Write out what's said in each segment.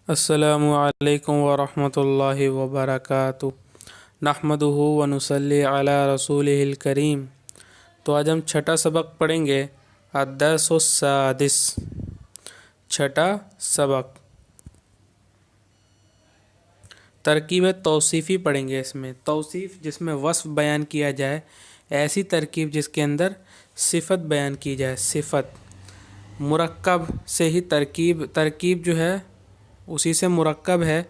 अस्सलामु अलैकुम वरहमतुल्लाहि वबरकातुहू नहमदुहु व नुसल्ली अला रसूलिहिल करीम। तो आज हम छठा सबक पढ़ेंगे अद्दर्सुस्सादिस। छठा सबक तरकीब तौसीफ़ी पढ़ेंगे। इसमें तौसीफ़ जिसमें वस्फ़ बयान किया जाए, ऐसी तरकीब जिसके अंदर सिफ़त बयान की जाए। सिफ़त मुरक्कब से ही तरकीब जो है उसी से मुरक्कब है।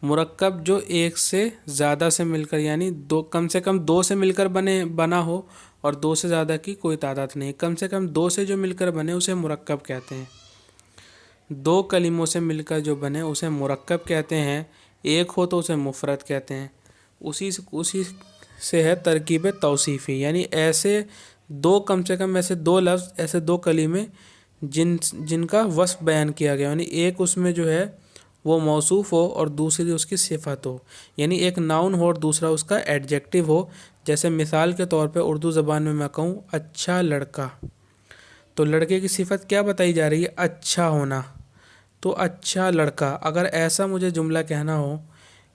मुरक्कब जो एक से ज़्यादा से मिलकर यानी कम से कम दो से मिलकर बना हो और दो से ज़्यादा की कोई तादाद नहीं, कम से कम दो से जो मिलकर बने उसे मुरक्कब कहते हैं। दो कलिमों से मिलकर जो बने उसे मुरक्कब कहते हैं। एक हो तो उसे मुफरद कहते हैं। उसी से है तरकीब तौसीफ़ी, यानी ऐसे दो, कम से कम ऐसे दो लफ्ज़, ऐसे दो कलिमे जिनका वस्फ़ बयान किया गया, यानी एक उसमें जो है वो मौसूफ़ हो और दूसरी उसकी सिफ़त हो, यानी एक नाउन हो और दूसरा उसका एडजेक्टिव हो। जैसे मिसाल के तौर पे उर्दू ज़बान में मैं कहूँ अच्छा लड़का, तो लड़के की सिफ़त क्या बताई जा रही है? अच्छा होना। तो अच्छा लड़का, अगर ऐसा मुझे जुमला कहना हो,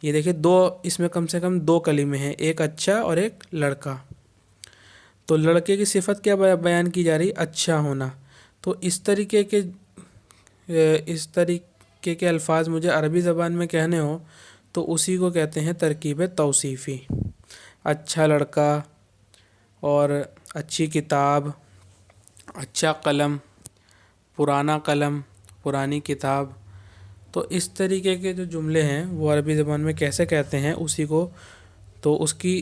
ये देखिए दो, इसमें कम से कम दो कलिमे हैं, एक अच्छा और एक लड़का। तो लड़के की सिफ़त क्या बयान की जा रही? अच्छा होना। तो इस तरीके के अल्फाज मुझे अरबी ज़बान में कहने हो तो उसी को कहते हैं तरकीब तौसीफ़ी। अच्छा लड़का और अच्छी किताब, अच्छा कलम, पुराना कलम, पुरानी किताब। तो इस तरीके के जो जुमले हैं वो अरबी ज़बान में कैसे कहते हैं उसी को, तो उसकी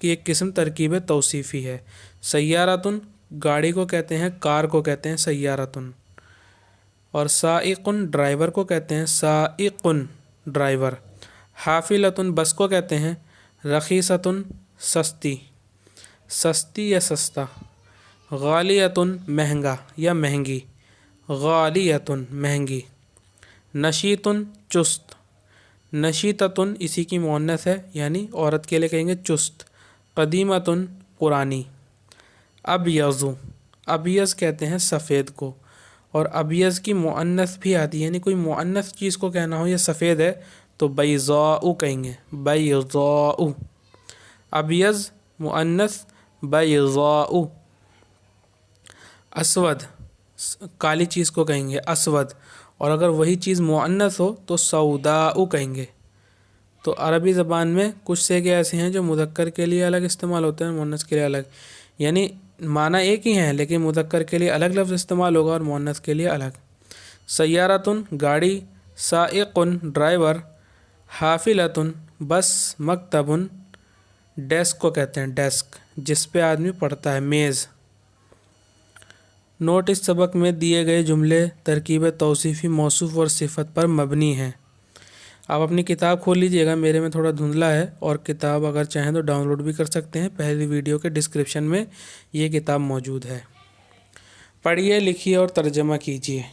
एक किस्म तरकीब तौसीफ़ी है। सय्यारतुन गाड़ी को कहते हैं, कार को कहते हैं सय्यारतुन। और साइकुन ड्राइवर को कहते हैं साइकुन ड्राइवर। हाफिलतुन बस को कहते हैं, रखीसतुन सस्ती, सस्ती या सस्ता। गालियतुन महंगा या महंगी, गालियतुन महंगी। नशीतुन चुस्त, नशीततुन इसी की मुअन्नस है, यानी औरत के लिए कहेंगे चुस्त। कदीमतुन पुरानी। अबयज़ु, अबयज़ कहते हैं सफ़ेद को, और अबयज़ की मुअन्नस भी आती है, यानी कोई मुअन्नस चीज़ को कहना हो ये सफ़ेद है तो बैज़ाउ कहेंगे, बैज़ाउ। अबयज़ मुअन्नस बैज़ाउ। अस्वद काली चीज़ को कहेंगे अस्वद, और अगर वही चीज़ मुअन्नस हो तो सौदाउ कहेंगे। तो अरबी ज़बान में कुछ सेगे ऐसे हैं जो मुज़क्कर के लिए अलग इस्तेमाल होते हैं, मुअन्नस के लिए अलग, यानी माना एक ही है लेकिन मुज़क्कर के लिए अलग लफ्ज़ इस्तेमाल होगा और मुअन्नस के लिए अलग। सय्यारतुन गाड़ी, साइकुन ड्राइवर, हाफिलतुन बस, मकतबुन डेस्क को कहते हैं डेस्क, जिस पे आदमी पढ़ता है, मेज़। नोट, इस सबक में दिए गए जुमले तरकीब तौसीफ़ी मौसूफ़ और सिफ़त पर मबनी हैं। आप अपनी किताब खोल लीजिएगा, मेरे में थोड़ा धुंधला है, और किताब अगर चाहें तो डाउनलोड भी कर सकते हैं, पहली वीडियो के डिस्क्रिप्शन में ये किताब मौजूद है। पढ़िए, लिखिए और तर्जमा कीजिए।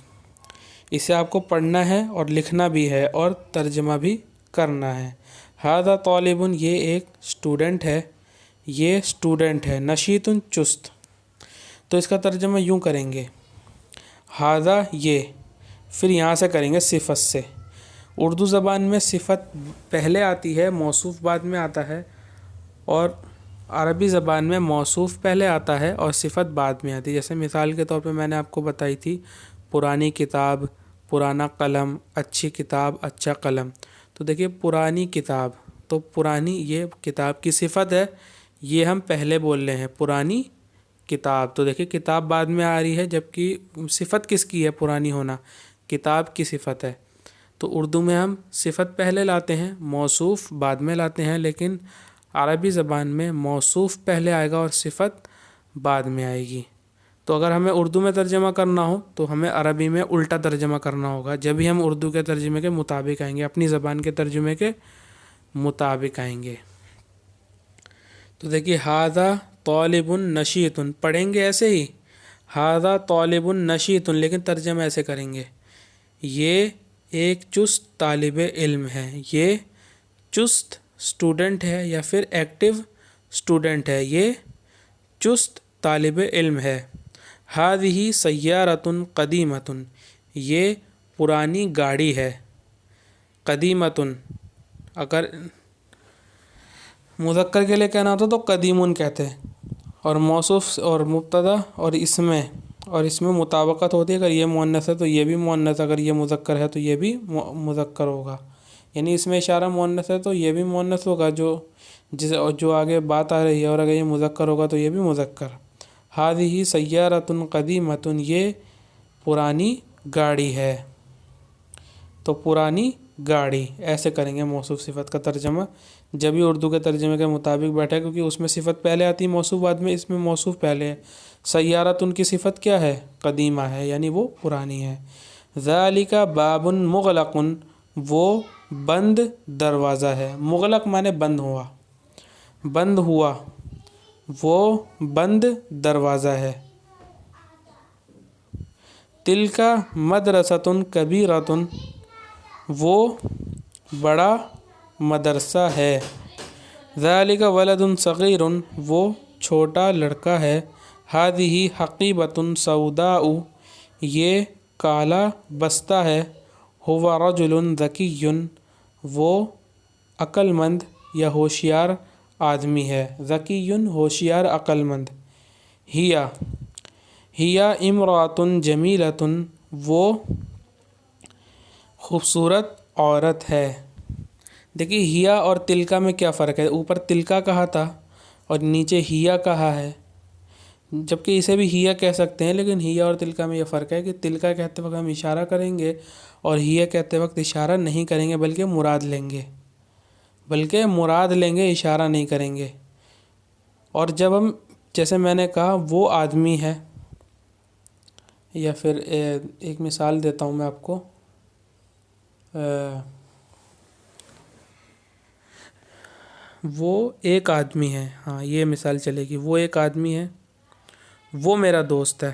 इसे आपको पढ़ना है और लिखना भी है और तर्जमा भी करना है। हादा तालिबुन, ये एक स्टूडेंट है, ये स्टूडेंट है। नशीतुन चुस्त, तो इसका तर्जमा यूँ करेंगे, हादा ये, फिर यहाँ से करेंगे सिफ़त से। उर्दू ज़बान में सिफ़त पहले आती है, मौसूफ़ बाद में आता है, और अरबी ज़बान में मौसूफ़ पहले आता है और सिफ़त बाद में आती है। जैसे मिसाल के तौर पे मैंने आपको बताई थी पुरानी किताब, पुराना कलम, अच्छी किताब, अच्छा कलम। तो देखिए पुरानी किताब, तो पुरानी ये किताब की सिफ़त है, ये हम पहले बोल रहे हैं पुरानी किताब। तो देखिए किताब बाद में आ रही है, जबकि सिफ़त किसकी है? पुरानी होना, किताब की सिफ़त है। तो उर्दू में हम सिफ़त पहले लाते हैं, मौसूफ़ बाद में लाते हैं, लेकिन अरबी ज़बान में मौसूफ़ पहले आएगा और सिफ़त बाद में आएगी। तो अगर हमें उर्दू में तर्जमा करना हो तो हमें अरबी में उल्टा तर्जमा करना होगा, जब भी हम उर्दू के तर्जमे के मुताबिक आएंगे, अपनी ज़बान के तर्जुमे के मुताबिक आएंगे। तो देखिए हादा तालिबुन नशीतुन, पढ़ेंगे ऐसे ही, हादा तालिबुन नशीतुन, लेकिन तर्जमा ऐसे करेंगे, ये एक चुस्त तालिब इल्म है, ये चुस्त स्टूडेंट है या फिर एक्टिव स्टूडेंट है, ये चुस्त तालिब इल्म है। हादिही सय्यारतुन कदीमतुन, ये پرانی گاڑی ہے۔ قدیمتن اگر مذکر کے لیے کہنا ہوتا تو قدیمن کہتے، اور موصوف اور مبتدا اور اس میں مطابقت ہوتی ہے، اگر یہ مؤنث ہے تو یہ بھی مؤنث، اگر یہ مذکر ہے تو یہ بھی مذکر ہوگا، یعنی اس میں اشارہ مؤنث ہے تو یہ بھی مؤنث ہوگا جو آگے بات آ رہی ہے، اور اگر یہ مذکر ہوگا تو یہ بھی مذکر۔ ہذہ سیارۃ قدیمۃ، یہ پرانی گاڑی ہے، تو پرانی گاڑی ایسے کریں گے موصوف صفت کا ترجمہ، جب بھی اردو کے ترجمے کے مطابق بیٹھے، کیونکہ اس میں صفت پہلے آتی ہے موصوف بعد میں، اس میں موصوف پہلے ہے۔ سیارۃ ان کی صفت کیا ہے؟ قدیمہ ہے، یعنی وہ پرانی ہے۔ ذالک باب مغلق، وہ بند دروازہ ہے۔ مغلق معنی بند ہوا، بند ہوا، وہ بند دروازہ ہے۔ تلک مدرسۃ کبیرۃ، وہ بڑا مدرسہ ہے۔ ذالک ولد صغیر، وہ چھوٹا لڑکا ہے۔ ہذہ حقیبۃ سوداء، یہ کالا بستہ ہے۔ ہو رجل ذکی، وہ عقل مند یا ہوشیار آدمی ہے۔ ذکی ہوشیار عقل مند۔ ہی امرأۃ جمیلۃ، وہ خوبصورت عورت ہے۔ دیکھیے ہیا اور تلکا میں کیا فرق ہے؟ اوپر تلکا کہا تھا اور نیچے ہیا کہا ہے، جبکہ اسے بھی ہیا کہہ سکتے ہیں، لیکن ہیا اور تلکا میں یہ فرق ہے کہ تلکا کہتے وقت ہم اشارہ کریں گے اور ہیا کہتے وقت اشارہ نہیں کریں گے، بلکہ مراد لیں گے، اشارہ نہیں کریں گے۔ اور جب ہم جیسے میں نے کہا وہ آدمی ہے، یا پھر ایک مثال دیتا ہوں میں آپ کو، وہ ایک آدمی ہے، ہاں یہ مثال چلے گی، وہ ایک آدمی ہے، وہ میرا دوست ہے،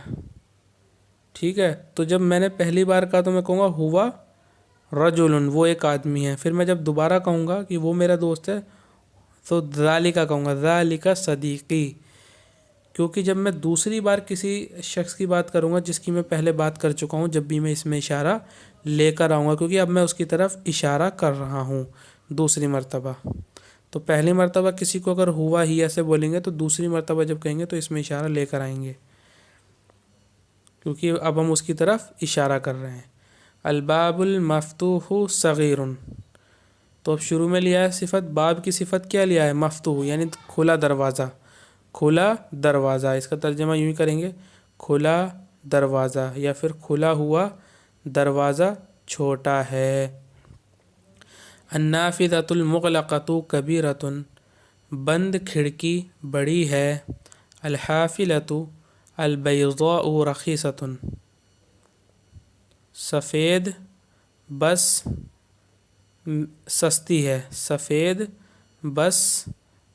ٹھیک ہے؟ تو جب میں نے پہلی بار کہا تو میں کہوں گا ہوا رجل، وہ ایک آدمی ہے، پھر میں جب دوبارہ کہوں گا کہ وہ میرا دوست ہے تو ذالک کہوں گا، ذالک صدیقی، کیونکہ جب میں دوسری بار کسی شخص کی بات کروں گا جس کی میں پہلے بات کر چکا ہوں، جب بھی میں اس میں اشارہ لے کر آؤں گا، کیونکہ اب میں اس کی طرف اشارہ کر رہا ہوں دوسری مرتبہ۔ تو پہلی مرتبہ کسی کو اگر ہوا ہی ایسے بولیں گے تو دوسری مرتبہ جب کہیں گے تو اس میں اشارہ لے کر آئیں گے، کیونکہ اب ہم اس کی طرف اشارہ کر رہے ہیں۔ الباب المفتوح صغیر، تو اب شروع میں لیا ہے صفت، باب کی صفت کیا لیا ہے؟ مفتوح، یعنی کھلا دروازہ، کھلا دروازہ، اس کا ترجمہ یوں ہی کریں گے، کھلا دروازہ، یا پھر کھلا ہوا دروازہ چھوٹا ہے۔ النافذۃ المغلقۃ کبیرۃ، بند کھڑکی بڑی ہے۔ الحافلۃ البیضاء رخیصۃ، سفید بس سستی ہے، سفید بس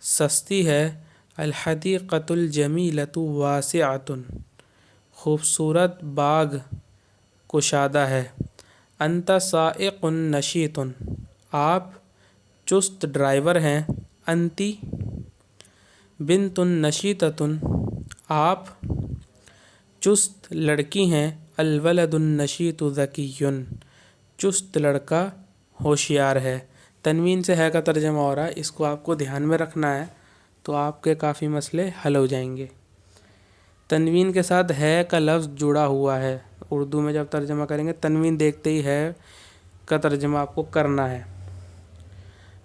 سستی ہے۔ الحدیقۃ الجمیلۃ واسعۃ، خوبصورت باغ کشادہ ہے۔ انت سائق نشیط، آپ چست ڈرائیور ہیں۔ انتی بنت نشیطۃ، آپ چست لڑکی ہیں۔ الولد النشیط ذکی، چست لڑکا ہوشیار ہے۔ تنوین سے ہے کا ترجمہ ہو رہا ہے، اس کو آپ کو دھیان میں رکھنا ہے تو آپ کے کافی مسئلے حل ہو جائیں گے۔ تنوین کے ساتھ ہے کا لفظ جڑا ہوا ہے، اردو میں جب ترجمہ کریں گے تنوین دیکھتے ہی ہے کا ترجمہ آپ کو کرنا ہے۔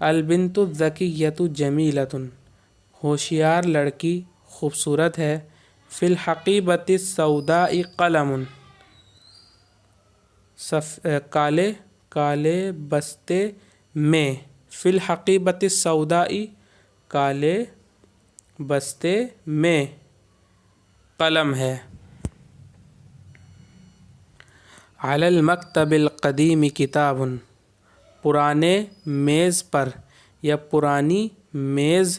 البنت الذکیۃ جمیلۃ، ہوشیار لڑکی خوبصورت ہے۔ فی الحقیبۃ السوداء قلم، کالے بستے میں۔ فی الحقیبۃ السوداء، کالے بستے میں قلم ہے۔ علی المکتب القدیم کتاب، پرانے میز پر یا پرانی میز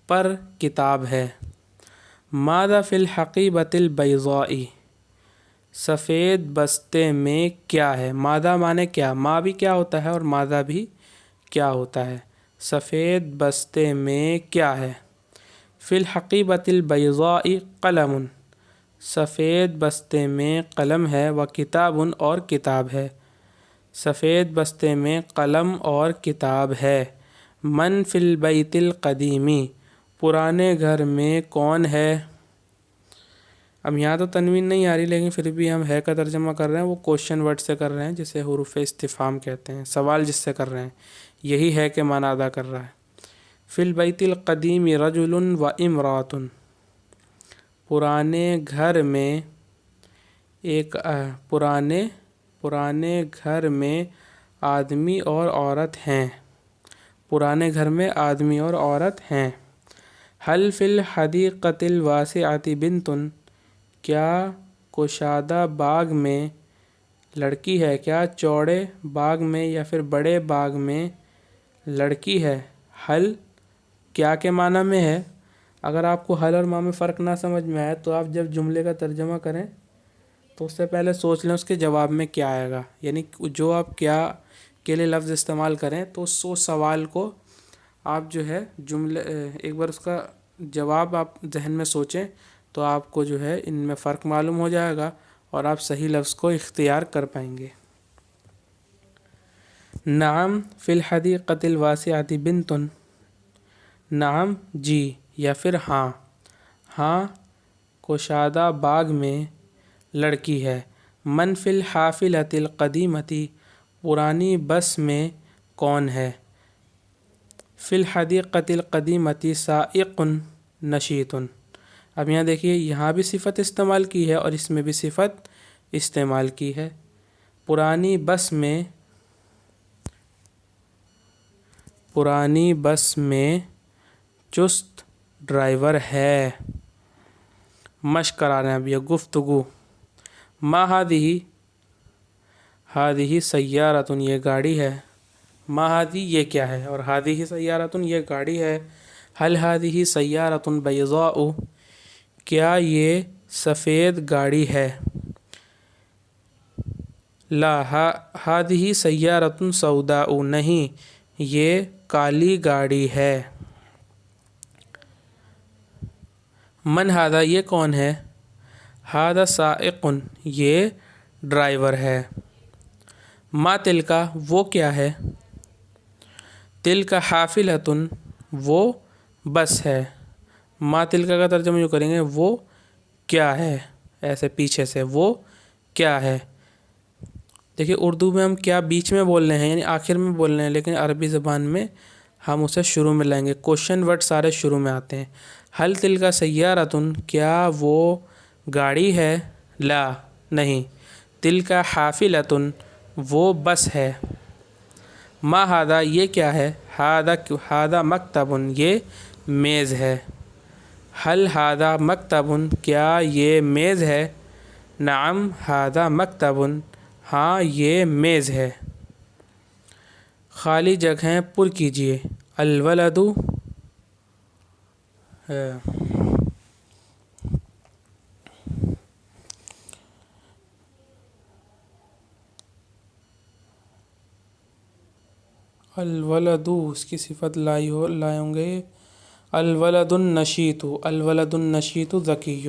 پر کتاب ہے۔ ماذا فی الحقیبۃ البیضاء، سفید بستے میں کیا ہے؟ ماذا معنی کیا، ما بھی کیا ہوتا ہے اور ماذا بھی کیا ہوتا ہے۔ سفید بستے میں کیا ہے؟ فی الحقیبۃ البیضاء قلم، سفید بستے میں قلم ہے۔ و کتاب، اور کتاب ہے۔ سفید بستے میں قلم اور کتاب ہے۔ من فی البیت القدیمی، پرانے گھر میں کون ہے؟ اب یہاں تو تنوین نہیں آ رہی، لیکن پھر بھی ہم ہے کا ترجمہ کر رہے ہیں، وہ کوشچن ورڈ سے کر رہے ہیں جسے حروف استفہام کہتے ہیں، سوال جس سے کر رہے ہیں، یہی ہے کہ معنی ادا کر رہا ہے۔ فی البیت القدیم رجل و امرأۃ، پرانے گھر میں ایک پرانے گھر میں آدمی اور عورت ہیں۔ پرانے گھر میں آدمی اور عورت ہیں۔ حل فی الحدیقۃ الواسعۃ بنت، کیا کشادہ باغ میں لڑکی ہے؟ کیا چوڑے باغ میں یا پھر بڑے باغ میں لڑکی ہے؟ حل کیا کے معنی میں ہے؟ اگر آپ کو حل اور ما میں فرق نہ سمجھ میں آئے تو آپ جب جملے کا ترجمہ کریں تو اس سے پہلے سوچ لیں اس کے جواب میں کیا آئے گا، یعنی جو آپ کیا کے لیے لفظ استعمال کریں تو اس سوال کو آپ جو ہے جملے ایک بار اس کا جواب آپ ذہن میں سوچیں تو آپ کو جو ہے ان میں فرق معلوم ہو جائے گا اور آپ صحیح لفظ کو اختیار کر پائیں گے۔ نعم فی الحدیقۃ الواسعۃ بنت، نعم جی یا پھر ہاں، ہاں کشادہ باغ میں لڑکی ہے۔ من فی الحافلۃ القدیمۃ، پرانی بس میں کون ہے؟ فی الحدیقۃ القدیمۃ سائق نشیط، اب یہاں دیکھیے یہاں بھی صفت استعمال کی ہے اور اس میں بھی صفت استعمال کی ہے۔ پرانی بس میں چست ڈرائیور ہے۔ مشق کرا رہے ہیں اب یہ گفتگو۔ ما ہادہ سیارۃ، یہ گاڑی ہے۔ ما ہادی یہ کیا ہے، اور ہادہ سیارۃ یہ گاڑی ہے۔ حل ہادہ سیارۃ بیضاء، کیا یہ سفید گاڑی ہے؟ لا ہادہ سیارۃ سوداء، نہیں یہ کالی گاڑی ہے۔ من ہادہ یہ کون ہے؟ ہادہ سائق، یہ ڈرائیور ہے۔ ما تلکا وہ کیا ہے؟ تلکا حافلۃ، وہ بس ہے۔ ما تلکا کا ترجمہ جو کریں گے وہ کیا ہے، ایسے پیچھے سے وہ کیا ہے۔ دیکھیے اردو میں ہم کیا بیچ میں بول رہے ہیں یعنی آخر میں بول رہے ہیں، لیکن عربی زبان میں ہم اسے شروع میں لائیں گے، کوشچن ورڈ سارے شروع میں آتے ہیں۔ حل تلکا سیارۃ، کیا وہ گاڑی ہے؟ لا نہیں۔ تلکا حافلۃ، وہ بس ہے۔ ما ہادہ یہ کیا ہے؟ ہادہ مکتب، یہ میز ہے۔ حل ہادہ مکتب، کیا یہ میز ہے؟ نعم ہادہ مکتب، ہاں یہ میز ہے۔ خالی جگہیں پر کیجیے۔ الولد الولد، اس کی صفت لائے ہوں گے الولد النشیط، الولد النشیط ذکی،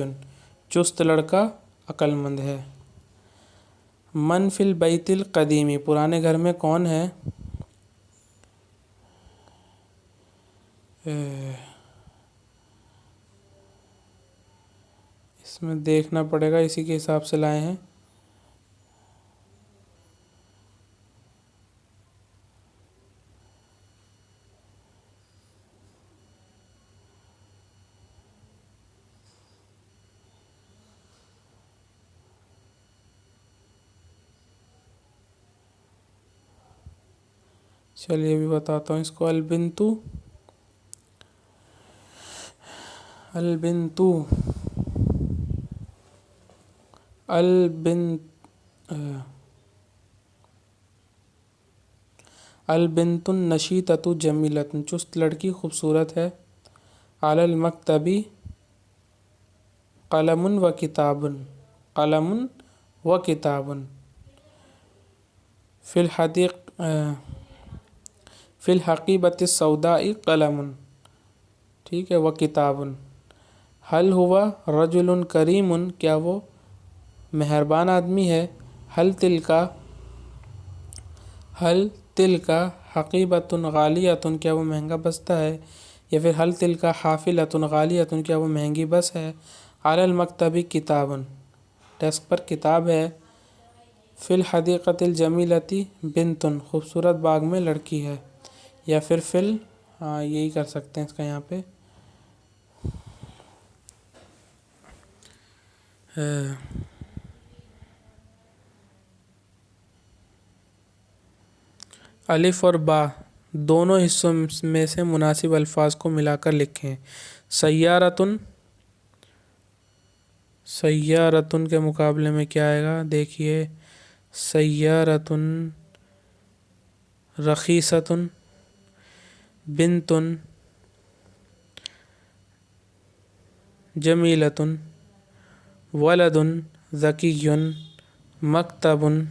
چست لڑکا عقل مند ہے۔ من فی البیت القدیم، پرانے گھر میں کون ہے؟ اس میں دیکھنا پڑے گا، اسی کے حساب سے لائے ہیں۔ چلیے بھی بتاتا ہوں اس کو۔ البنتو البنت النشیطۃ جمیلۃ، چست لڑکی خوبصورت ہے۔ علی المکتب قلم و کتاب، قلم و کتاب۔ فی الحقیبۃ السوداء قلم، ٹھیک ہے، و کتاب۔ حل ہوا رجل کریم، کیا وہ مہربان آدمی ہے؟ حل تلکا हल तिल का हकीबतुन गालियतुन, क्या वो महंगा बसता है, या फिर हल तिल का हाफिलतुन गालियतुन, क्या वो महंगी बस है। अलल मकतबी किताबुन, डेस्क पर किताब है। फिल हदीक़तिल जमीलती बिनतुन, खूबसूरत बाग में लड़की है। या फिर फिल, हाँ यही कर सकते हैं इसका यहाँ पे। अलिफ और बा दोनों हिस्सों में से मुनासिब अल्फाज को मिलाकर लिखें। सय्यारतुन, सय्यारतुन के मुकाबले में क्या आएगा देखिए। सय्यारतुन, रखीसतुन, बिनतुन, जमीलतुन, वलदुन ज़कियुन, मकतबुन,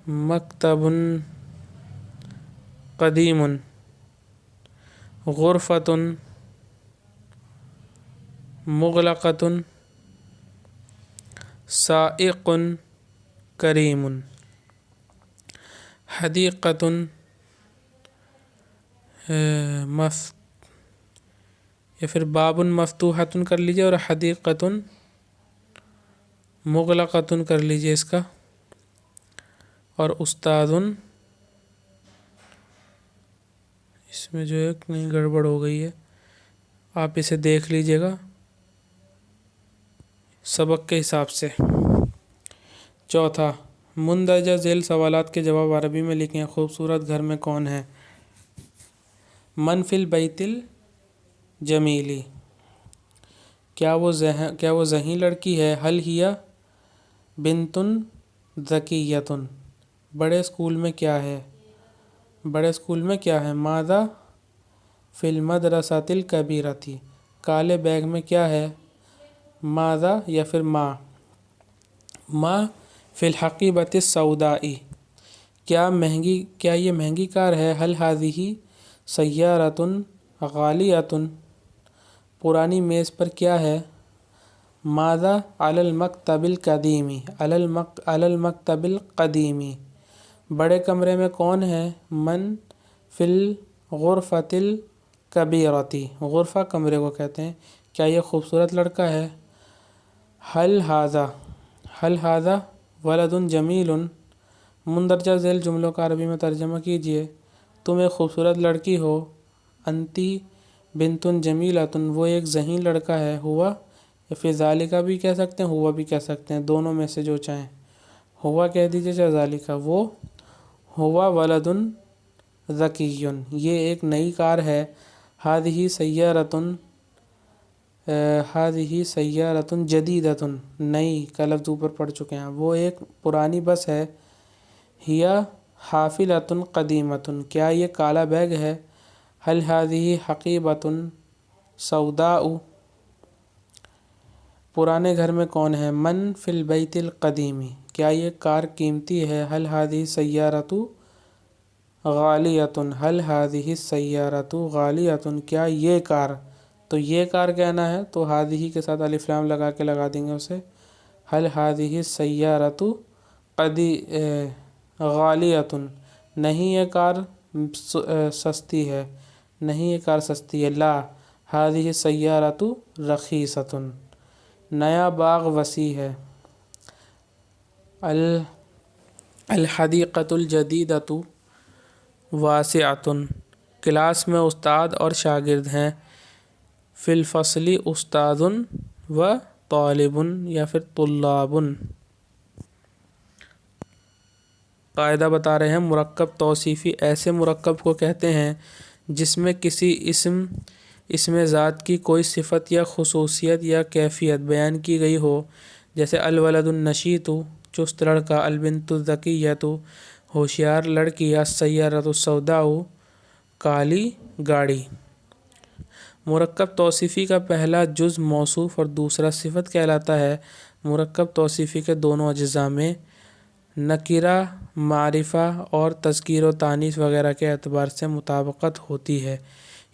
मकतबुन क़दीमुन, गुरफ़तुन मुग़लक़तुन, साइक़ुन करीमुन, हदीक़तुन मफ, या फिर बाबुन मफ्तूहतुन कर लीजिए और हदीक़तुन मुग़लक़तुन कर लीजिए इसका। और उस्तादुन, इसमें जो है कहीं गड़बड़ हो गई है, आप इसे देख लीजिएगा सबक के हिसाब से। चौथा, मुंदरजा झेल सवालात के जवाब अरबी में लिखें। खूबसूरत घर में कौन है। मन फिल बैतिल जमीली, क्या वो ज़ही लड़की है। हल हिया बिनतुन ज़कियतुन, बड़े स्कूल में क्या है, बड़े स्कूल में क्या है। मादा फिल मदरसातिल कबीरती, काले बैग में क्या है। मादा या फिर माँ फिल हकीबति सऊदाई, क्या ये महंगी कार है। हल हाज़िही सय्यारतुन गालियतुन, पुरानी मेज़ पर क्या है। मादा अलल मकतबिल कदीमी, अलल मकतबिल कदीमी, बड़े कमरे में कौन है। मन फिल गुरफ़तिल कबीरती, गुरफ़ा कमरे को कहते हैं। क्या ये खूबसूरत लड़का है। हल हाज़ा वलदुन जमीलुन, मुंदरजा झेल जुमलों का अरबी में तर्जमा कीजिए। तुम एक खूबसूरत लड़की हो। अंती बिनतुन जमीलतुन, वो एक ज़हीन लड़का है। हुआ, या फिर ज़ालिका भी कह सकते हैं, हुआ भी कह सकते हैं, दोनों में से जो चाहें। हुआ कह दीजिए चाहे ज़ालिका। वो हुआ वलदुन ज़कियुन, ये एक नई कार है। हादिही सय्यारतुन जदीदतुन, नई का लफ्ज़ ऊपर पढ़ चुके हैं। वो एक पुरानी बस है। हिया हाफिलतुन क़दीमतुन, क्या ये काला बैग है। हल हादिही हकीबतुन सऊदाउ, पुराने घर में कौन है। मन फिल बैतिल क़दीमी, क्या ये कार कीमती है। हल हादिही सय्यारतु गालियतुन, हल हादिही सय्यारतु गालियतुन, क्या ये कार, तो ये कार कहना है तो हादिही के साथ अलिफ लाम लगा देंगे उसे। हल हादिही सय्यारतु गालियतुन, नहीं ये कार सस्ती है, नहीं ये कार सस्ती है। ला हादिही सय्यारतु रखीसतुन, नया बाग वसी है। अल हदीक़तुल जदीदतु वासिअतुन, क्लास में उस्ताद और शागिर्द हैं। फिल फसली उस्तादुन व तालिबुन, या फिर तुल्लाबुन। कायदा बता रहे हैं, मुरक्कब तौसीफ़ी ऐसे मुरक्कब को कहते हैं जिसमें किसी इसमें ज़ात की कोई सिफ़त या खुसूसियत या कैफ़ियत बयान की गई हो। जैसे अलवलदुन नशीतु, चुस्त लड़का। अलबिन्तु ज़कियतु, होशियार लड़की। अस्सय्यारतु सौदाउ, काली गाड़ी। मुरक्कब तौसीफ़ी का पहला जुज़ मौसूफ़ और दूसरा सिफ़त कहलाता है। मुरक्कब तौसीफ़ी के दोनों अज्ज़ा में नकीरा, मारिफ़ा और तज़कीर व तानीस वगैरह के एतबार से मुताबकत होती है।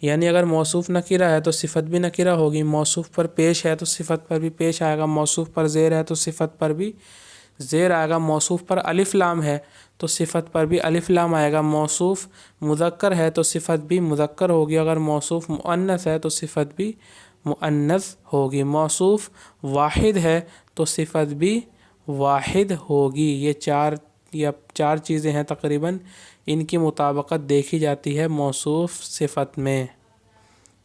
यानी अगर मौसूफ़ नकीरा है तो सिफ़त भी नकीरा होगी, मौसूफ़ पर पेश है तो सिफ़त पर भी पेश आएगा, मौसूफ़ पर ज़ेर है तो सिफ़त पर भी زیر آئے گا، موصوف پر الف لام ہے تو صفت پر بھی الف لام آئے گا، موصوف مذکر ہے تو صفت بھی مذکر ہوگی، اگر موصوف مؤنث ہے تو صفت بھی مؤنث ہوگی، موصوف واحد ہے تو صفت بھی واحد ہوگی۔ یہ چار چیزیں ہیں تقریباً، ان کی مطابقت دیکھی جاتی ہے موصوف صفت میں،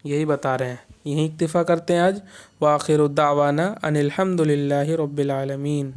یہی بتا رہے ہیں۔ یہیں اکتفا کرتے ہیں آج۔ وآخر دعوانا ان الحمد للہ رب العالمین۔